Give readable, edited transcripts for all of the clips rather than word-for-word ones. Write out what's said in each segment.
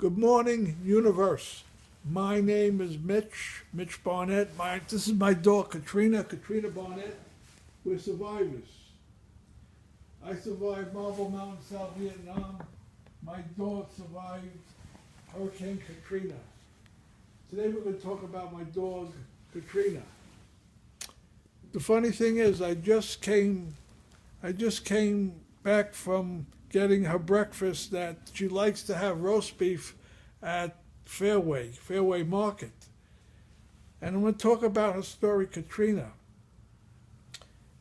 Good morning, universe. My name is Mitch Barnett. This is my dog, Katrina Barnett. We're survivors. I survived Marble Mountain, South Vietnam. My dog survived Hurricane Katrina. Today we're going to talk about my dog, Katrina. The funny thing is, I just came back from getting her breakfast that she likes to have roast beef at Fairway Market. And I'm going to talk about her story, Katrina.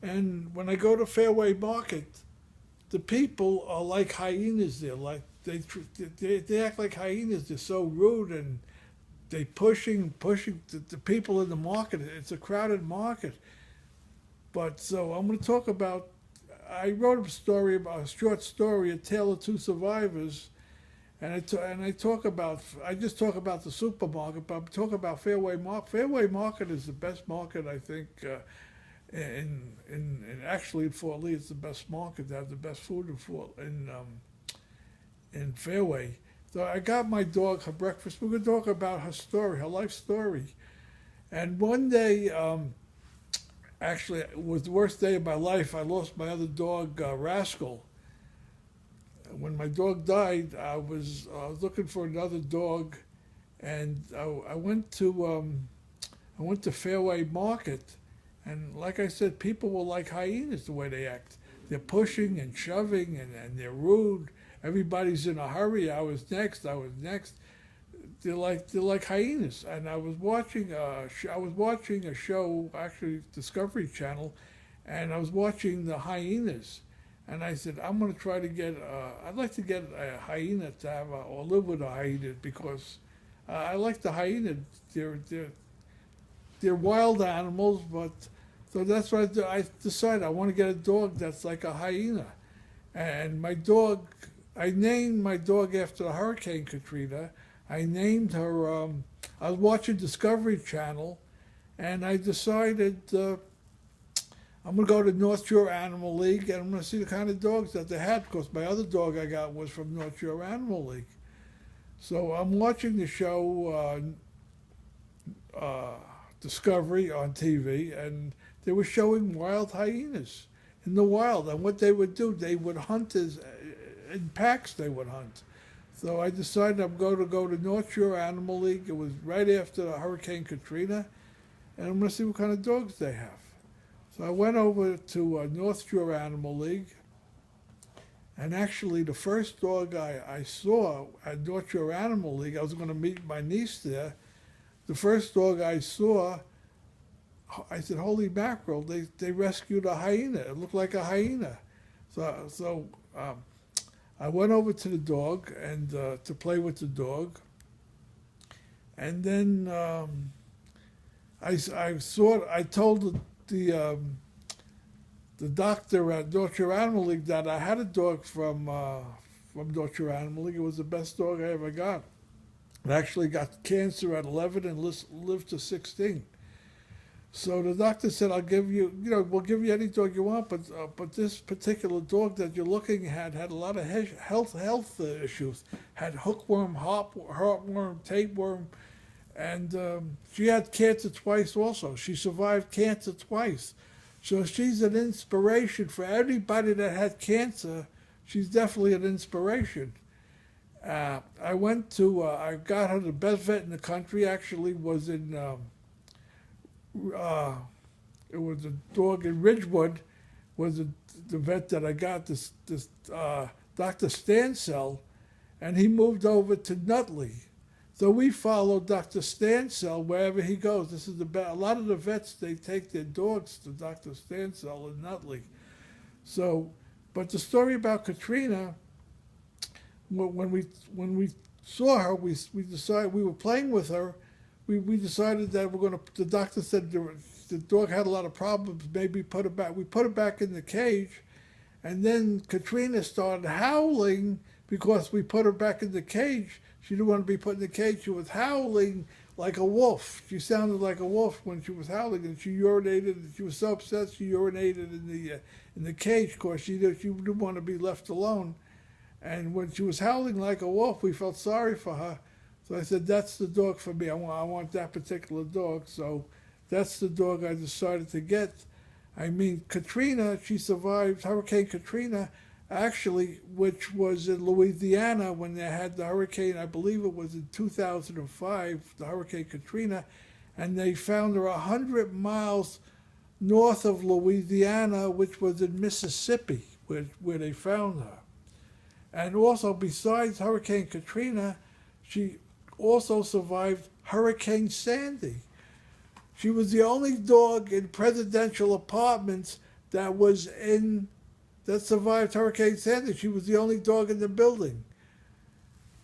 And when I go to Fairway Market, the people are like hyenas there. Like they act like hyenas. They're so rude and they pushing the people in the market. It's a crowded market. But so I'm going to talk about. I wrote a short story, A Tale of Two Survivors, and I talk about. I just talk about the supermarket, but I'm talking about Fairway Market. Fairway Market is the best market, I think. Actually in Fort Lee, it's the best market. They have the best food in Fairway. So I got my dog her breakfast. We're going to talk about her story, her life story. And one day, actually, it was the worst day of my life. I lost my other dog, Rascal. When my dog died, I was looking for another dog, and I went to Fairway Market, and like I said, people were like hyenas the way they act. They're pushing and shoving, and they're rude. Everybody's in a hurry. I was next. They're like hyenas. And I was watching a show, actually Discovery Channel, and I was watching the hyenas. And I said, I'm going to try to I'd like to get a hyena to have or live with a hyena because I like the hyena. They're wild animals, but so that's why I decided I want to get a dog that's like a hyena. And I named my dog after the Hurricane Katrina. I named her, I was watching Discovery Channel, and I decided I'm going to go to North Shore Animal League, and I'm going to see the kind of dogs that they had, because my other dog I got was from North Shore Animal League. So I'm watching the show Discovery on TV, and they were showing wild hyenas in the wild. And what they would do, they would hunt in packs, they would hunt. So I decided I'm going to go to North Shore Animal League. It was right after Hurricane Katrina, and I'm going to see what kind of dogs they have. So I went over to North Shore Animal League, and actually the first dog I saw at North Shore Animal League, I was going to meet my niece there. The first dog I saw, I said, holy mackerel, they rescued a hyena. It looked like a hyena. So I went over to the dog and to play with the dog. And then I told the doctor at North Shore Animal League that I had a dog from North Shore Animal League. It was the best dog I ever got. It actually got cancer at 11 and lived to 16. So the doctor said, "I'll give you, we'll give you any dog you want, but this particular dog that you're looking at had a lot of health issues. Had hookworm, heartworm, tapeworm, and she had cancer twice. Also, she survived cancer twice. So she's an inspiration for everybody that had cancer. She's definitely an inspiration." I got her the best vet in the country. Actually, was in. It was a dog in Ridgewood, was the vet that I got, this Dr. Stansell, and he moved over to Nutley. So we follow Dr. Stansell wherever he goes. This is a lot of the vets, they take their dogs to Dr. Stansell in Nutley. So, but the story about Katrina, when we saw her, we decided we were playing with her. We decided that the doctor said the dog had a lot of problems, maybe put it back. We put it back in the cage, and then Katrina started howling because we put her back in the cage. She didn't want to be put in the cage. She was howling like a wolf. She sounded like a wolf when she was howling, and she urinated. She was so upset she urinated in the cage because she didn't want to be left alone. And when she was howling like a wolf, we felt sorry for her. So I said, that's the dog for me. I want that particular dog. So that's the dog I decided to get. I mean, Katrina, she survived Hurricane Katrina, actually, which was in Louisiana when they had the hurricane. I believe it was in 2005, the Hurricane Katrina. And they found her 100 miles north of Louisiana, which was in Mississippi, where they found her. And also, besides Hurricane Katrina, she also survived Hurricane Sandy. She was the only dog in presidential apartments that survived Hurricane Sandy. She was the only dog in the building.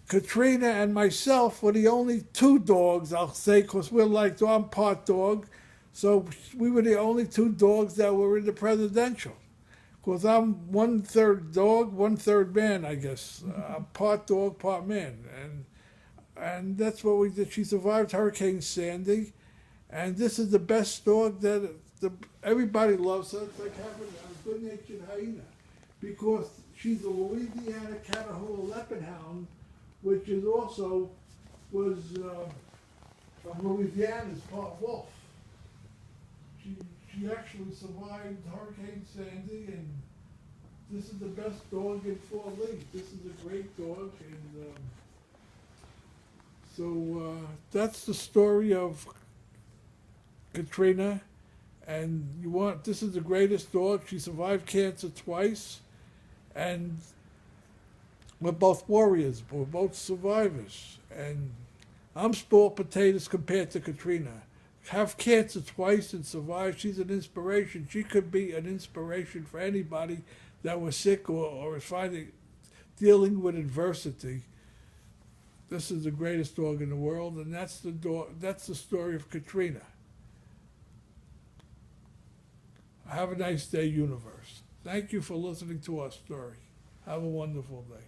Katrina and myself were the only two dogs, I'll say, because I'm part dog, so we were the only two dogs that were in the presidential. Because I'm 1/3 dog, 1/3 man, I guess. I'm part dog, part man. And that's what we did. She survived Hurricane Sandy. And this is the best dog that everybody loves her. It's like having a good-natured hyena. Because she's a Louisiana Catahoula Leopard Hound, which is also was from Louisiana's part wolf. She actually survived Hurricane Sandy, and this is the best dog in Fort Lee. This is a great dog, and so that's the story of Katrina. And this is the greatest dog. She survived cancer twice, and we're both warriors. We're both survivors, and I'm spoiled potatoes compared to Katrina. Have cancer twice and survive. She's an inspiration. She could be an inspiration for anybody that was sick or is dealing with adversity. This is the greatest dog in the world, and that's the story of Katrina. Have a nice day, universe. Thank you for listening to our story. Have a wonderful day.